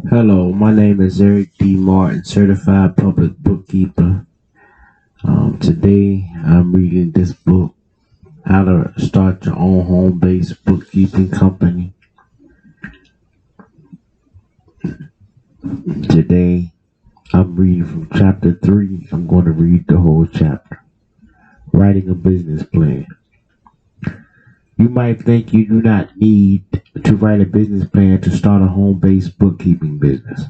Hello, my name is Eric D. Martin, certified public bookkeeper. Today I'm reading this book, How to Start Your Own Home-Based Bookkeeping Company. Today I'm reading from chapter 3. I'm going to read the whole chapter. Writing a business plan. You might think you do not need to write a business plan to start a home-based bookkeeping business.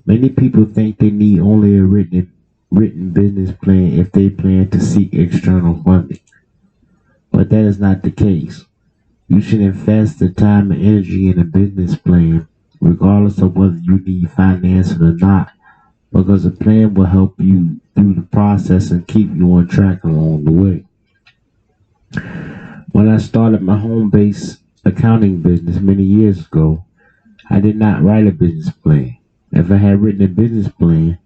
Many people think they need only a written business plan if they plan to seek external funding. But that is not the case. You should invest the time and energy in a business plan, regardless of whether you need financing or not, because a plan will help you through the process and keep you on track along the way. When I started my home-based accounting business many years ago, I did not write a business plan. If I had written a business plan,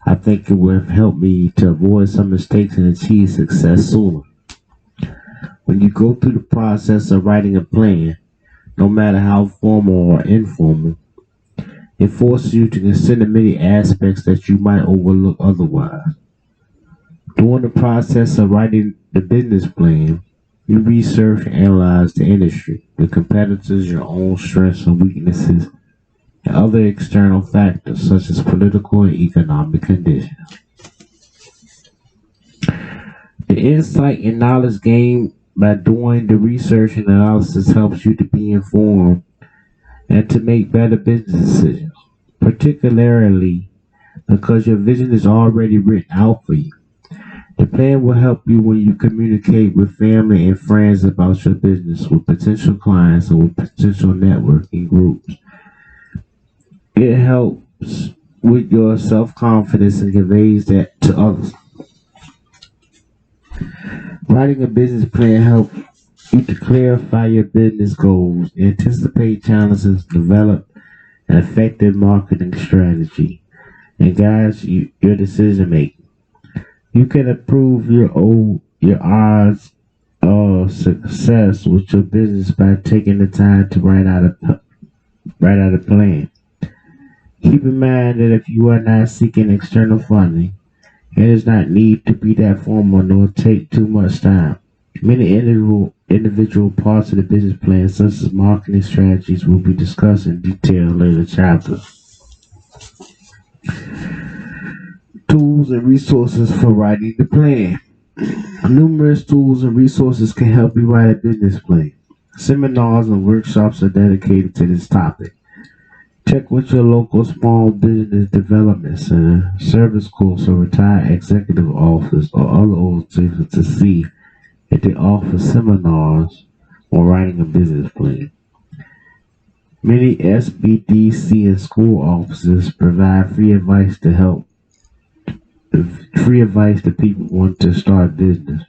I think it would have helped me to avoid some mistakes and achieve success sooner. When you go through the process of writing a plan, no matter how formal or informal, it forces you to consider many aspects that you might overlook otherwise. During the process of writing the business plan, you research and analyze the industry, the competitors, your own strengths and weaknesses, and other external factors such as political and economic conditions. The insight and knowledge gained by doing the research and analysis helps you to be informed and to make better business decisions, particularly because your vision is already written out for you. The plan will help you when you communicate with family and friends about your business, with potential clients, and with potential networking groups. It helps with your self-confidence and conveys that to others. Writing a business plan helps you to clarify your business goals, anticipate challenges, develop an effective marketing strategy, and guides your decision making. You can improve your odds of success with your business by taking the time to write out a plan. Keep in mind that if you are not seeking external funding, it does not need to be that formal nor take too much time. Many individual parts of the business plan, such as marketing strategies, will be discussed in detail in later chapters. Tools and resources for writing the plan. Numerous tools and resources can help you write a business plan. Seminars and workshops are dedicated to this topic. Check with your local small business development center, service corps, or retired executive office or other organizations to see if they offer seminars on writing a business plan. Many SBDC and school offices provide free advice to people who want to start business.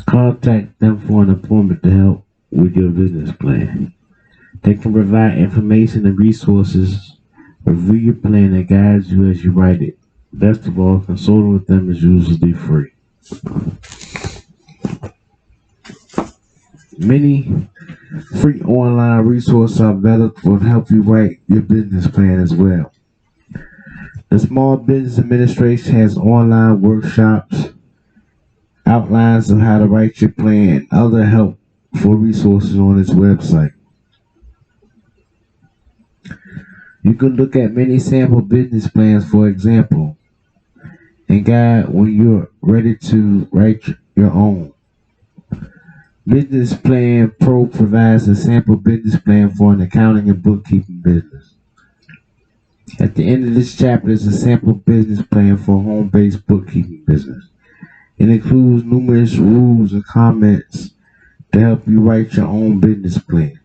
Contact them for an appointment to help with your business plan. They can provide information and resources, review your plan, and guide you as you write it. Best of all, consulting with them is usually free. Many free online resources are available to help you write your business plan as well. The Small Business Administration has online workshops, outlines of how to write your plan, and other helpful resources on its website. You can look at many sample business plans, for example, and guide when you're ready to write your own. Business Plan Pro provides a sample business plan for an accounting and bookkeeping business. At the end of this chapter is a sample business plan for a home-based bookkeeping business. It includes numerous rules and comments to help you write your own business plan.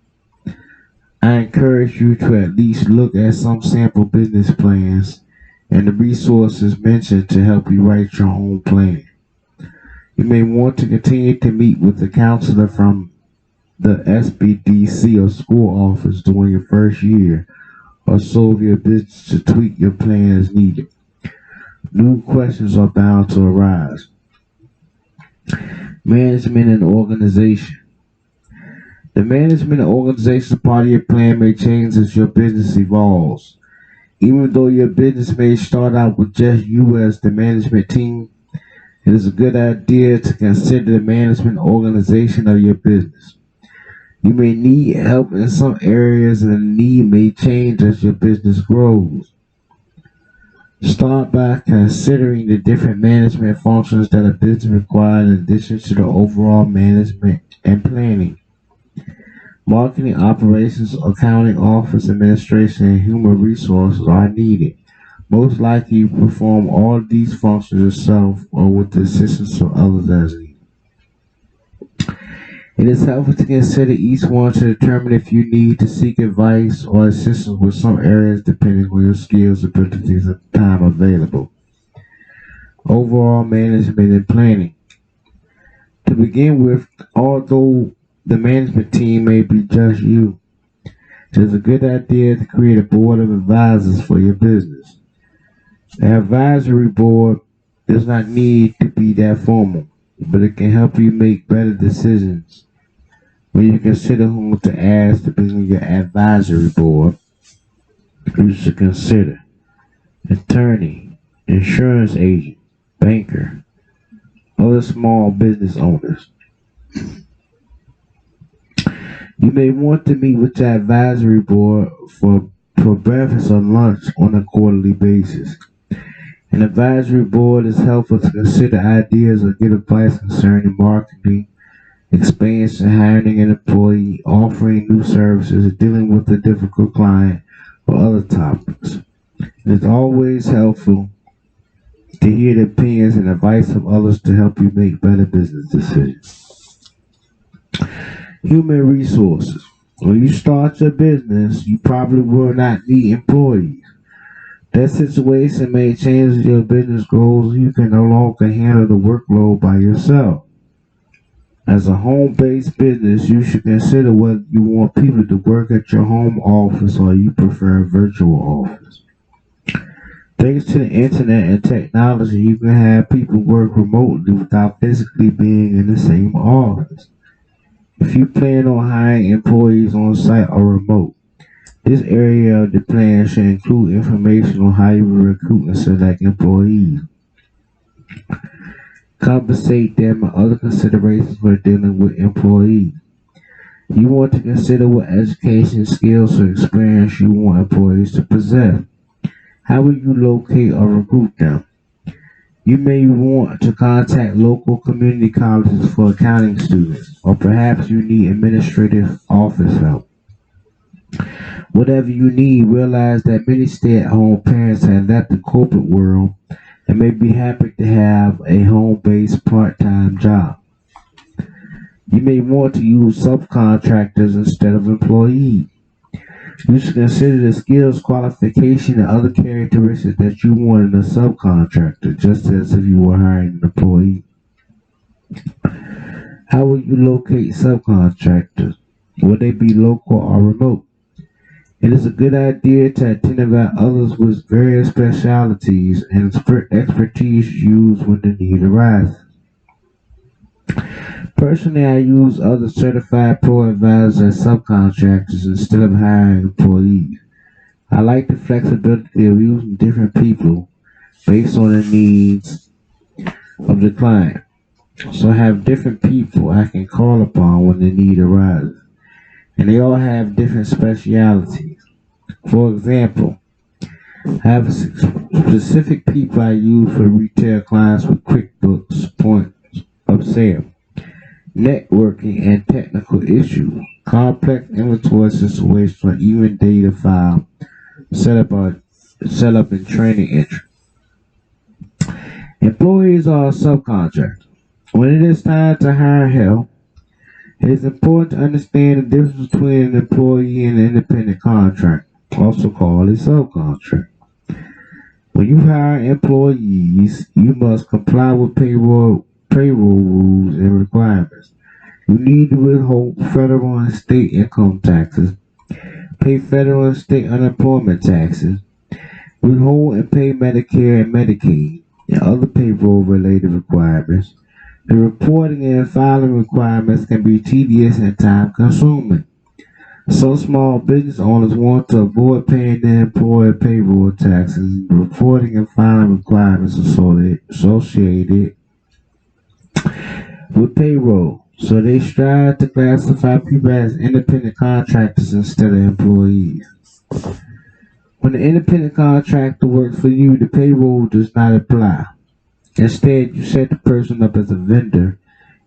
I encourage you to at least look at some sample business plans and the resources mentioned to help you write your own plan. You may want to continue to meet with a counselor from the SBDC or school office during your first year or so of your business to tweak your plan as needed. New questions are bound to arise. Management and organization. The management and organization part of your plan may change as your business evolves. Even though your business may start out with just you as the management team, it is a good idea to consider the management organization of your business. You may need help in some areas and the need may change as your business grows. Start by considering the different management functions that a business requires in addition to the overall management and planning. Marketing, operations, accounting, office administration, and human resources are needed. Most likely you perform all of these functions yourself or with the assistance of others as needed. It is helpful to consider each one to determine if you need to seek advice or assistance with some areas depending on your skills, abilities, and time available. Overall management and planning. To begin with, although the management team may be just you, it is a good idea to create a board of advisors for your business. The advisory board does not need to be that formal, but it can help you make better decisions. When you consider whom to ask to be on your advisory board, you should consider attorney, insurance agent, banker, other small business owners. You may want to meet with your advisory board for breakfast or lunch on a quarterly basis. An advisory board is helpful to consider ideas or get advice concerning marketing, expansion, hiring an employee, offering new services, dealing with a difficult client, or other topics. It is always helpful to hear the opinions and advice of others to help you make better business decisions. Human resources. When you start your business, you probably will not need employees. That situation may change as your business grows. You can no longer handle the workload by yourself. As a home-based business, you should consider whether you want people to work at your home office or you prefer a virtual office. Thanks to the internet and technology, you can have people work remotely without physically being in the same office. If you plan on hiring employees on site or remote, this area of the plan should include information on how you will recruit and select employees, compensate them, and other considerations for dealing with employees. You want to consider what education, skills, or experience you want employees to possess. How will you locate or recruit them? You may want to contact local community colleges for accounting students, or perhaps you need administrative office help. Whatever you need, realize that many stay-at-home parents have left the corporate world and may be happy to have a home-based part-time job. You may want to use subcontractors instead of employees. You should consider the skills, qualification, and other characteristics that you want in a subcontractor, just as if you were hiring an employee. How will you locate subcontractors? Will they be local or remote? It is a good idea to identify others with various specialties and expertise used when the need arises. Personally, I use other certified pro advisors as subcontractors instead of hiring employees. I like the flexibility of using different people based on the needs of the client. So I have different people I can call upon when the need arises. And they all have different specialities. For example, I have specific people I use for retail clients with QuickBooks points of sale, networking and technical issues, complex inventory situations, or even data file setup and training entry. Employees are subcontractors. When it is time to hire help, it is important to understand the difference between an employee and an independent contractor, also called a subcontract. When you hire employees, you must comply with payroll rules and requirements. You need to withhold federal and state income taxes, pay federal and state unemployment taxes, withhold and pay Medicare and Medicaid, and other payroll related requirements. The reporting and filing requirements can be tedious and time consuming. Some small business owners want to avoid paying their employer payroll taxes. The reporting and filing requirements associated with payroll, so they strive to classify people as independent contractors instead of employees. When an independent contractor works for you, the payroll does not apply. Instead, you set the person up as a vendor,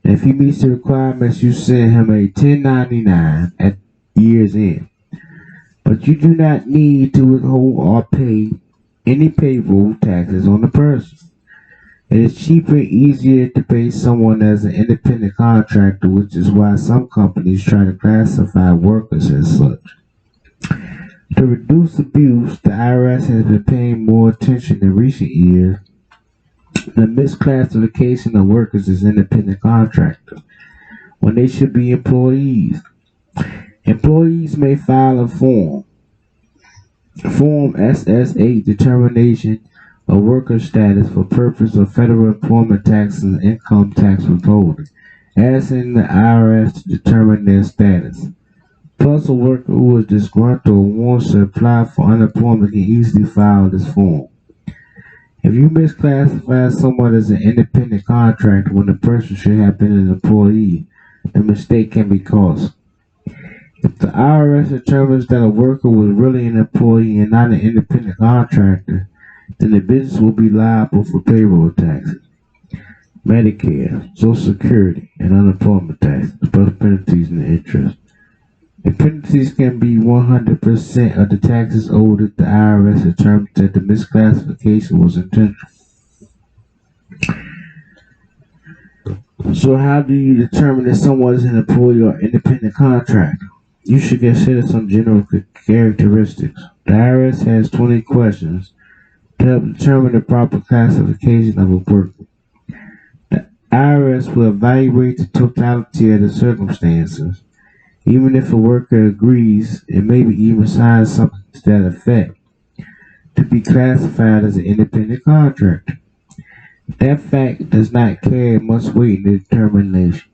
and if he meets the requirements, you send him a 1099 at year's end. But you do not need to withhold or pay any payroll taxes on the person. It is cheaper and easier to pay someone as an independent contractor, which is why some companies try to classify workers as such. To reduce abuse, the IRS has been paying more attention in recent years to the misclassification of workers as independent contractors when they should be employees. Employees may file a Form SS8 determination of worker status for purpose of federal employment taxes and income tax withholding, asking the IRS to determine their status. Plus, a worker who is disgruntled or wants to apply for unemployment can easily file this form. If you misclassify someone as an independent contractor when the person should have been an employee, the mistake can be costly. If the IRS determines that a worker was really an employee and not an independent contractor, then the business will be liable for payroll taxes, Medicare, Social Security, and unemployment taxes, plus penalties and interest. The penalties can be 100% of the taxes owed if the IRS determines that the misclassification was intentional. So how do you determine if someone is an employee or independent contractor? You should consider some general characteristics. The IRS has 20 questions to help determine the proper classification of a worker. The IRS will evaluate the totality of the circumstances. Even if a worker agrees and maybe even signs something to that effect, to be classified as an independent contractor. That fact does not carry much weight in the determination.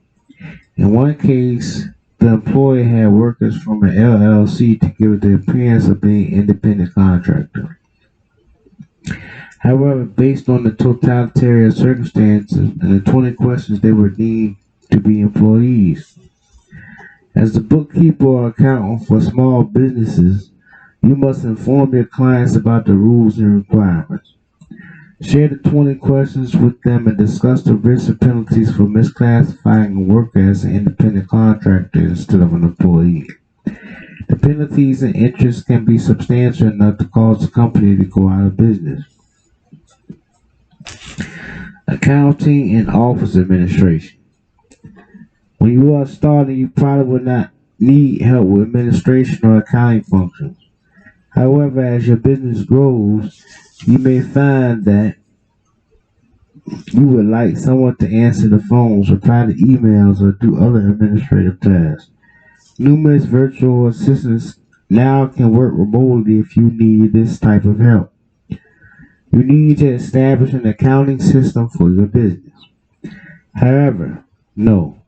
In one case, the employer had workers from an LLC to give it the appearance of being an independent contractor. However, based on the totality of circumstances and the 20 questions, they were deemed to be employees. As the bookkeeper or accountant for small businesses, you must inform your clients about the rules and requirements. Share the 20 questions with them and discuss the risks and penalties for misclassifying a worker as an independent contractor instead of an employee. The penalties and interest can be substantial enough to cause the company to go out of business. Accounting and office administration. When you are starting, you probably will not need help with administration or accounting functions. However, as your business grows, you may find that you would like someone to answer the phones, reply to emails, or do other administrative tasks. Numerous virtual assistants now can work remotely if you need this type of help. You need to establish an accounting system for your business. However, no.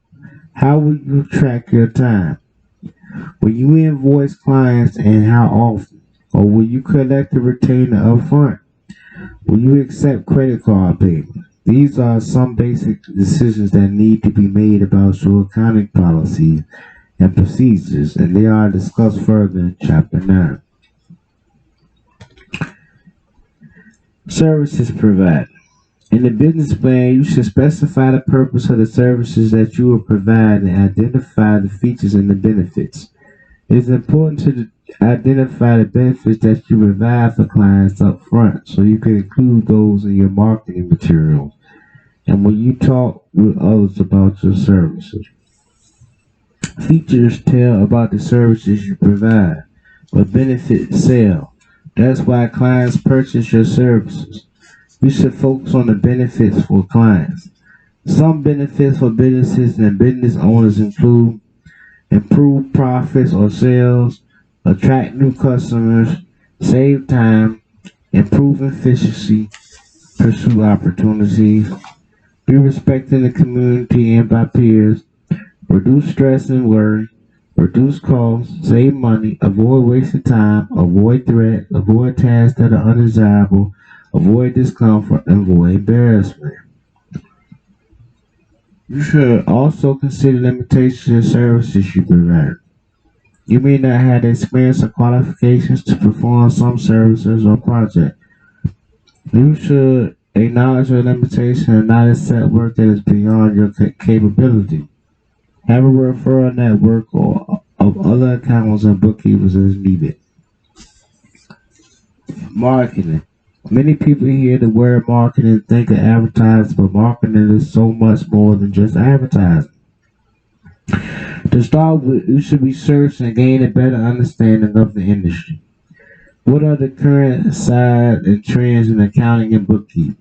How will you track your time? Will you invoice clients and how often? Or will you collect a retainer upfront? Will you accept credit card payments? These are some basic decisions that need to be made about your accounting policies and procedures, and they are discussed further in Chapter 9. Services provided. In the business plan, you should specify the purpose of the services that you will provide and identify the features and the benefits. It is important to identify the benefits that you provide for clients up front so you can include those in your marketing materials and when you talk with others about your services. Features tell about the services you provide, but benefits sell. That's why clients purchase your services. You should focus on the benefits for clients. Some benefits for businesses and business owners include improve profits or sales, attract new customers, save time, improve efficiency, pursue opportunities, Be respected in the community and by peers. Reduce stress and worry. Reduce costs. Save money. Avoid wasting time. Avoid threats. Avoid tasks that are undesirable. Avoid discomfort and avoid embarrassment. You should also consider limitations in services you provide. You may not have the experience or qualifications to perform some services or projects. You should acknowledge your limitation and not accept work that is beyond your capability. Have a referral network or of other accountants and bookkeepers as needed. Marketing. Many people hear the word marketing and think of advertising, but marketing is so much more than just advertising. To start with, you should research and gain a better understanding of the industry. What are the current sides and trends in accounting and bookkeeping?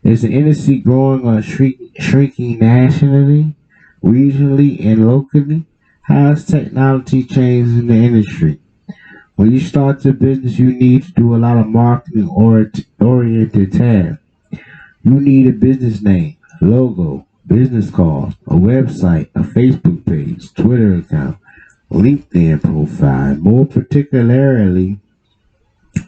Is the industry growing or shrinking nationally, regionally, and locally? How has technology changed in the industry? When you start your business, you need to do a lot of marketing oriented tasks. You need a business name, logo, business cards, a website, a Facebook page, Twitter account, LinkedIn profile, and more particularly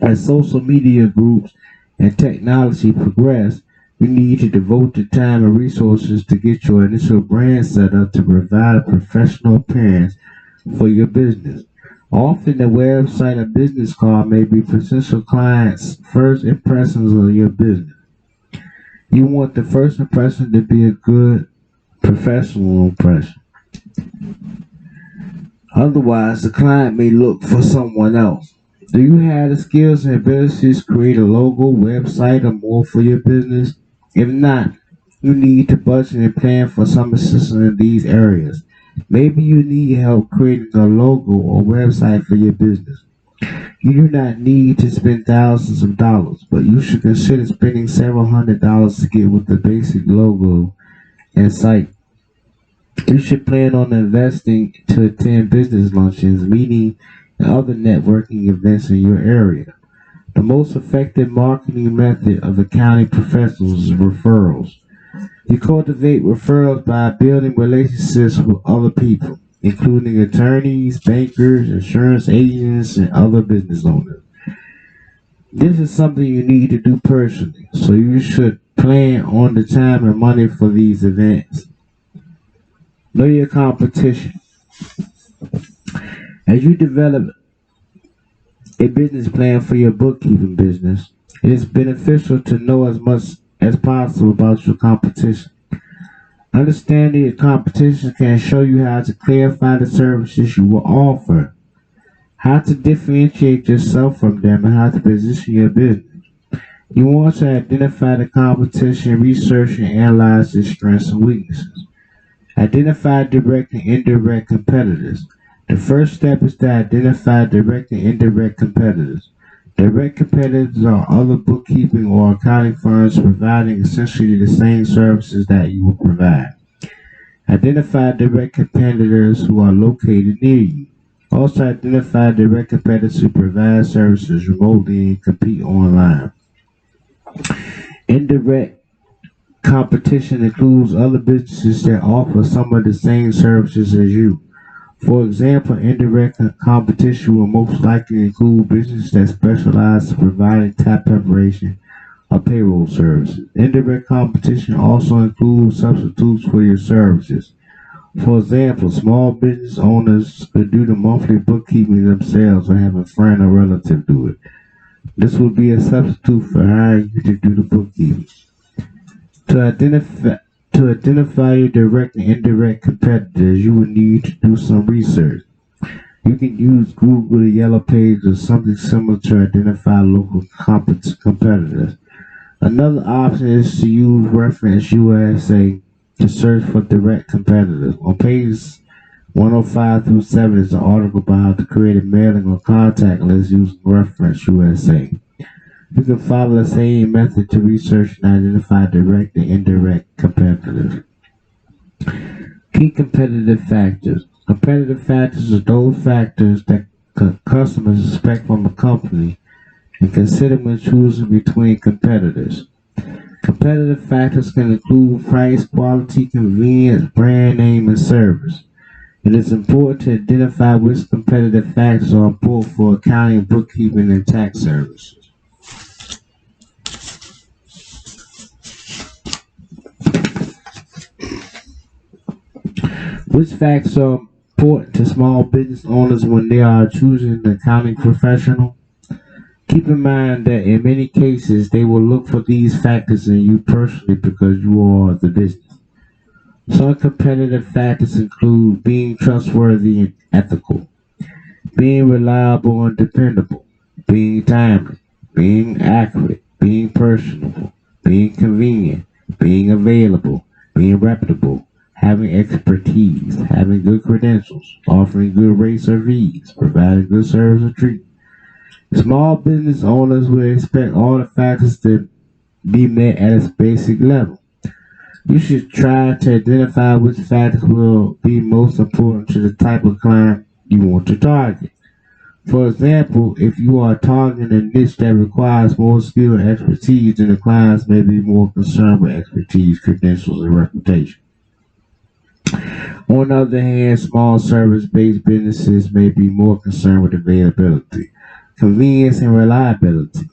as social media groups and technology progress, you need to devote the time and resources to get your initial brand set up to provide a professional appearance for your business. Often the website or business card may be potential clients' first impressions of your business. You want the first impression to be a good professional impression. Otherwise, the client may look for someone else. Do you have the skills and abilities to create a logo, website, or more for your business? If not, you need to budget and plan for some assistance in these areas. Maybe you need help creating a logo or website for your business. You do not need to spend thousands of dollars, but you should consider spending several $100s to get with the basic logo and site. You should plan on investing to attend business luncheons, meetings, and other networking events in your area. The most effective marketing method of accounting professionals is referrals. You cultivate referrals by building relationships with other people, including attorneys, bankers, insurance agents, and other business owners. This is something you need to do personally, so you should plan on the time and money for these events. Know your competition. As you develop a business plan for your bookkeeping business, it is beneficial to know as much as possible about your competition. Understanding your competition can show you how to clarify the services you will offer, how to differentiate yourself from them, and how to position your business. You want to identify the competition, research and analyze its strengths and weaknesses. Identify direct and indirect competitors. The first step is to identify direct and indirect competitors. Direct competitors are other bookkeeping or accounting firms providing essentially the same services that you will provide. Identify direct competitors who are located near you. Also identify direct competitors who provide services remotely and compete online. Indirect competition includes other businesses that offer some of the same services as you. For example, indirect competition will most likely include businesses that specialize in providing tax preparation or payroll services. Indirect competition also includes substitutes for your services. For example, small business owners could do the monthly bookkeeping themselves or have a friend or relative do it. This would be a substitute for hiring you to do the bookkeeping. To identify to identify your direct and indirect competitors, you will need to do some research. You can use Google, the Yellow Page, or something similar to identify local competitors. Another option is to use Reference USA to search for direct competitors. On pages 105 through 7 is an article about how to create a mailing or contact list using Reference USA. You can follow the same method to research and identify direct and indirect competitors. Key competitive factors. Competitive factors are those factors that customers expect from a company and consider when choosing between competitors. Competitive factors can include price, quality, convenience, brand name, and service. It is important to identify which competitive factors are important for accounting, bookkeeping, and tax services. Which factors are important to small business owners when they are choosing an accounting professional? Keep in mind that in many cases they will look for these factors in you personally because you are the business. Some competitive factors include being trustworthy and ethical, being reliable and dependable, being timely, being accurate, being personable, being convenient, being available, being reputable, having expertise, having good credentials, offering good rates or fees, providing good service or treatment. Small business owners will expect all the factors to be met at its basic level. You should try to identify which factors will be most important to the type of client you want to target. For example, if you are targeting a niche that requires more skill and expertise, then the clients may be more concerned with expertise, credentials, and reputation. On the other hand, small service-based businesses may be more concerned with availability, convenience, and reliability.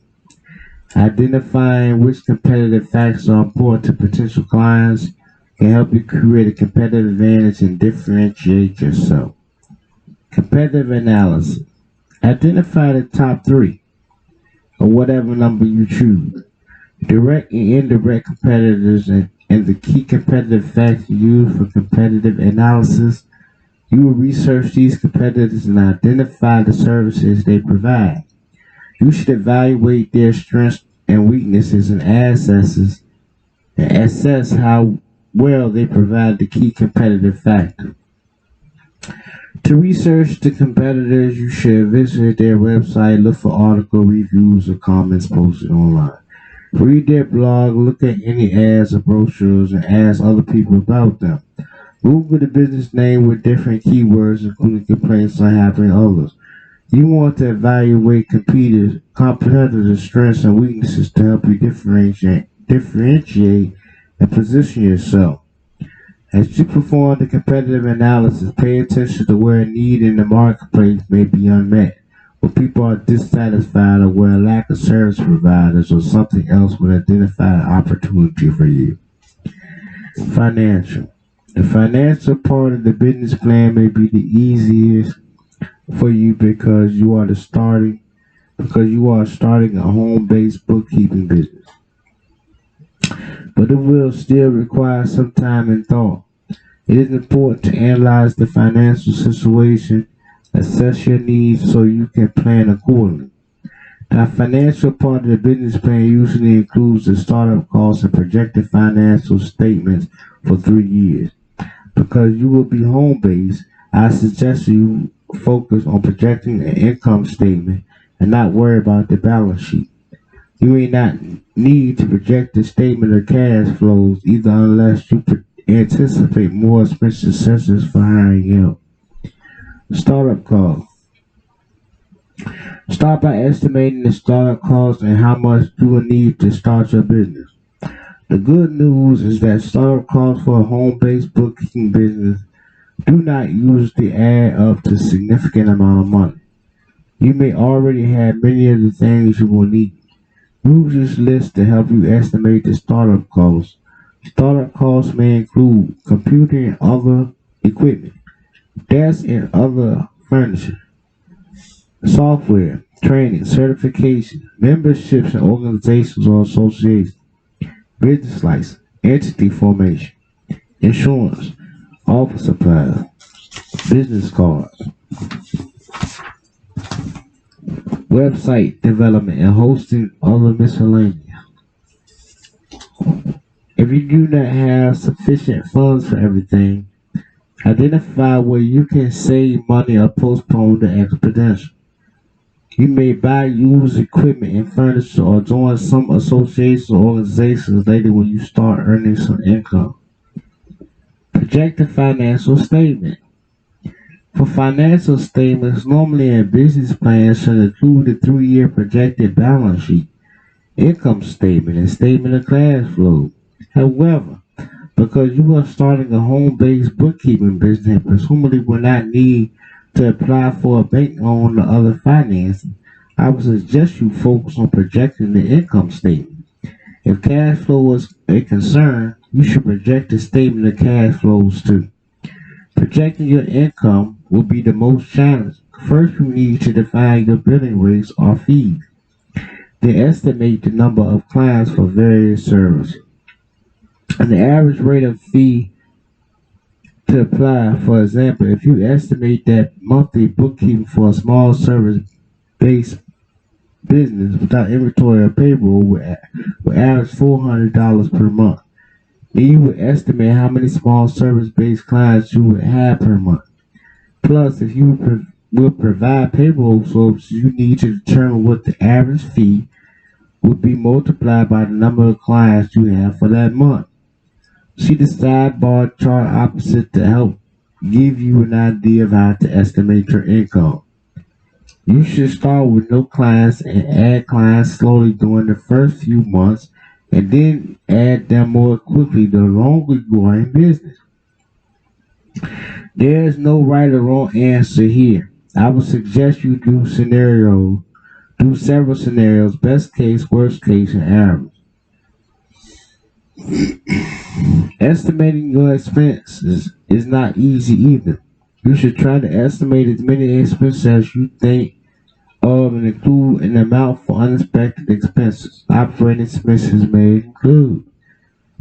Identifying which competitive factors are important to potential clients can help you create a competitive advantage and differentiate yourself. Competitive analysis. Identify the top three, or whatever number you choose. Direct and indirect competitors and the key competitive factors used for competitive analysis. You will research these competitors and identify the services they provide. You should evaluate their strengths and weaknesses and assess how well they provide the key competitive factor. To research the competitors, you should visit their website, look for article reviews or comments posted online. Read their blog, look at any ads or brochures, and ask other people about them. Google the business name with different keywords, including complaints on happening others. You want to evaluate competitors' strengths and weaknesses to help you differentiate and position yourself. As you perform the competitive analysis, pay attention to where a need in the marketplace may be unmet, where people are dissatisfied, or where a lack of service providers or something else would identify an opportunity for you. Financial. The financial part of the business plan may be the easiest for you because you are starting a home-based bookkeeping business. But it will still require some time and thought. It is important to analyze the financial situation, assess your needs so you can plan accordingly. The financial part of the business plan usually includes the startup costs and projected financial statements for 3 years. Because you will be home based, I suggest you focus on projecting an income statement and not worry about the balance sheet. You may not need to project the statement of cash flows either unless you anticipate more expenses for hiring help. Startup costs. Start by estimating the startup costs and how much you will need to start your business. The good news is that startup costs for a home-based bookkeeping business do not usually add up to a significant amount of money. You may already have many of the things you will need. Use this list to help you estimate the startup costs. Startup costs may include computer and other equipment, desks and other furniture, software, training, certification, memberships in organizations or associations, business license, entity formation, insurance, office supplies, business cards, website development, and hosting other miscellaneous. If you do not have sufficient funds for everything, identify where you can save money or postpone the expenditure. You may buy used equipment and furniture or join some associations or organizations later when you start earning some income. Project the financial statement. For financial statements, normally a business plan should include a 3-year projected balance sheet. income statement and statement of cash flow. However, because you are starting a home-based bookkeeping business and presumably will not need to apply for a bank loan or other financing, I would suggest you focus on projecting the income statement. If cash flow is a concern, you should project the statement of cash flows too. Projecting your income will be the most challenging. First, you need to define your billing rates or fees. Then estimate the number of clients for various services. And the average rate of fee to apply. For example, if you estimate that monthly bookkeeping for a small service-based business without inventory or payroll would average $400 per month, then you would estimate how many small service-based clients you would have per month. Plus, if you will provide payroll services, you need to determine what the average fee would be multiplied by the number of clients you have for that month. See the sidebar chart opposite to help give you an idea of how to estimate your income. You should start with no clients and add clients slowly during the first few months and then add them more quickly the longer you are in business. There is no right or wrong answer here. I would suggest you do several scenarios, best case, worst case, and average. Estimating your expenses is not easy either. You should try to estimate as many expenses as you think of and include an amount for unexpected expenses. Operating expenses may include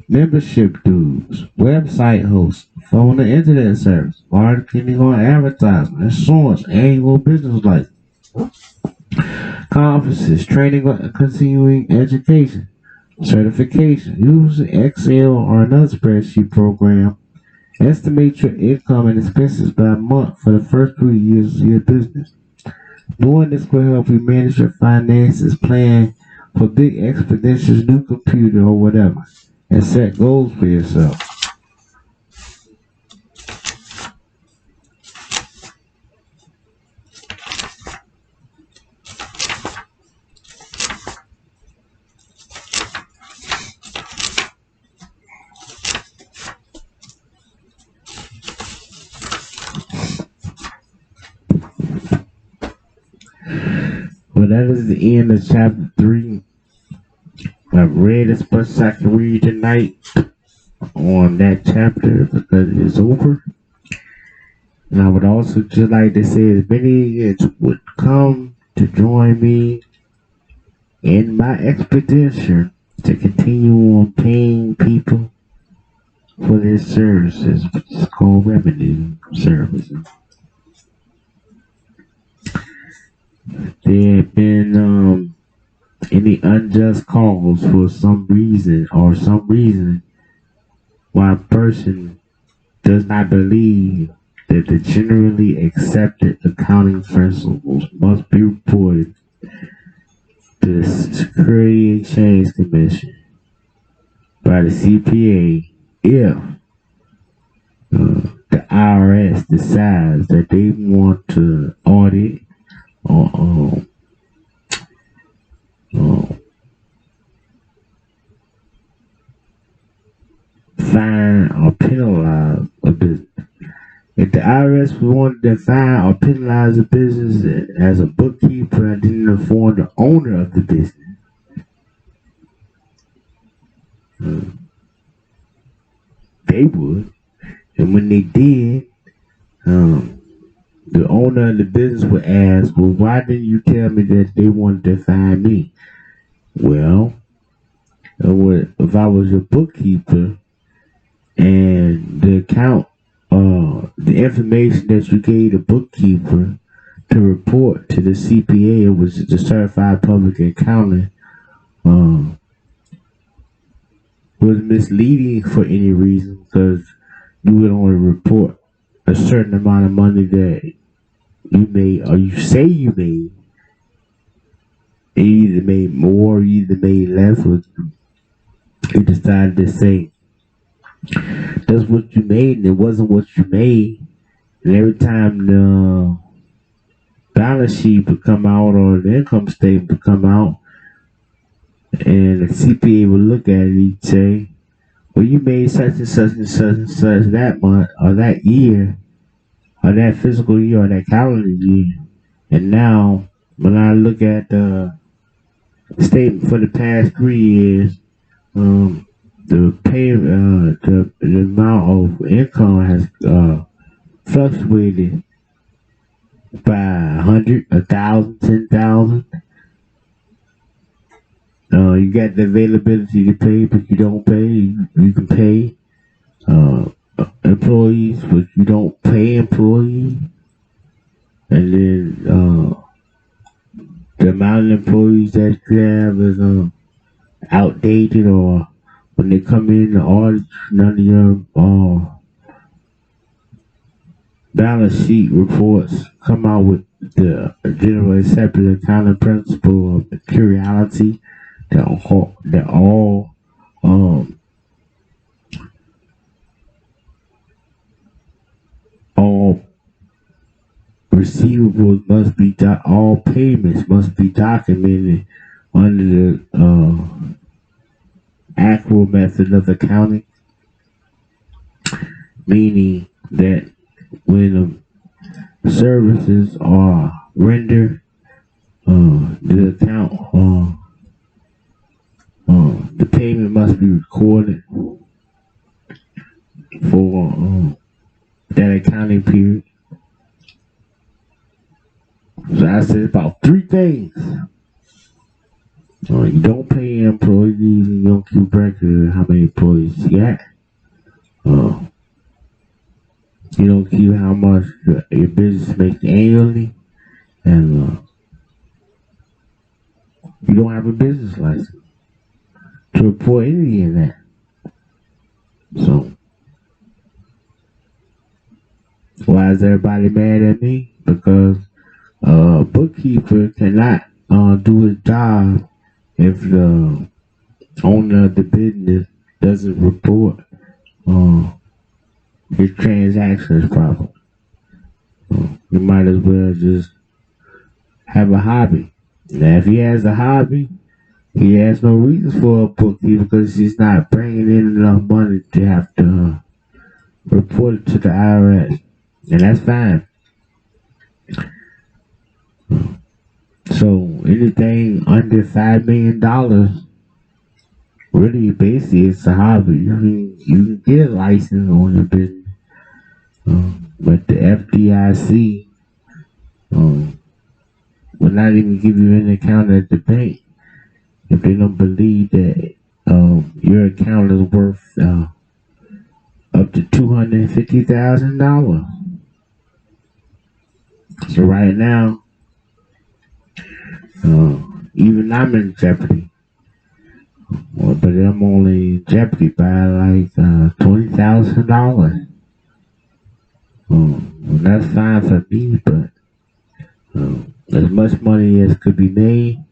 membership dues, website hosts, phone and internet service, marketing or advertising, insurance, annual business license, conferences, training or continuing education, certification, using Excel or another spreadsheet program. Estimate your income and expenses by month for the first 3 years of your business. Doing this will help you manage your finances, plan for big expenditures, new computer or whatever, and set goals for yourself. Well, that is the end of chapter 3. I've read as much as I can read tonight on that chapter because it is over. And I would also just like to say as many as would come to join me in my expedition to continue on paying people for their services, which is called revenue services. There have been any unjust cause for some reason or some reason why a person does not believe that the generally accepted accounting principles must be reported to the Security Exchange Commission by the CPA if the IRS decides that they want to audit or fine or penalize a business. If the IRS wanted to fine or penalize a business as a bookkeeper and didn't inform the owner of the business, they would. And when they did, the owner of the business would ask, well, why didn't you tell me that they wanted to fine me? Well, if I was your bookkeeper and the information that you gave the bookkeeper to report to the CPA, which is the Certified Public Accountant, was misleading for any reason because you would only report a certain amount of money that you made or you say you made. You either made more or you either made less, or you decided to say that's what you made and it wasn't what you made. And every time the balance sheet would come out or the income statement would come out, And the CPA will look at it and say, well, you made such and such and such and such that month or that year or that fiscal year or that calendar year. And now, when I look at the statement for the past 3 years, the amount of income has fluctuated by 100, 1,000, 10,000. You got the availability to pay, but you don't pay. You can pay employees, but you don't pay employees. And then the amount of employees that you have is outdated, or when they come in the audit, none of your balance sheet reports come out with the general accepted accounting principle of materiality that um, all receivables must be all payments must be documented under the accrual method of accounting, meaning that when services are rendered, the account the payment must be recorded for that accounting period. So I said about 3 things. You don't pay employees, you don't keep record of how many employees you got. You don't keep how much your business makes annually, and you don't have a business license to report any of that. So why is everybody mad at me? Because a bookkeeper cannot do his job if the owner of the business doesn't report his transactions properly. You might as well just have a hobby. Now, if he has a hobby, he has no reason for a bookkeeper because he's not bringing in enough money to have to report it to the IRS. And that's fine. So anything under $5 million, really, basically, it's a hobby. You can get a license on your business, but the FDIC will not even give you an account at the bank if they don't believe that your account is worth up to $250,000. So right now, even I'm in jeopardy. But I'm only in jeopardy by like $20,000. That's fine for me, but as much money as could be made,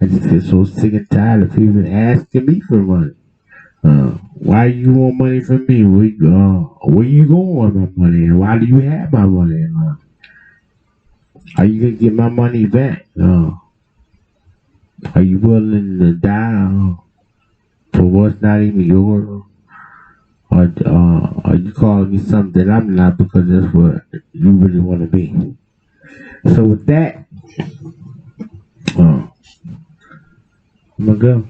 I just get so sick and tired of people asking me for money. Why you want money from me? Where you going with my money? And why do you have my money? Are you gonna get my money back? Are you willing to die for what's not even yours? Or are you calling me something that I'm not because that's what you really want to be? So with that, I'm gonna go.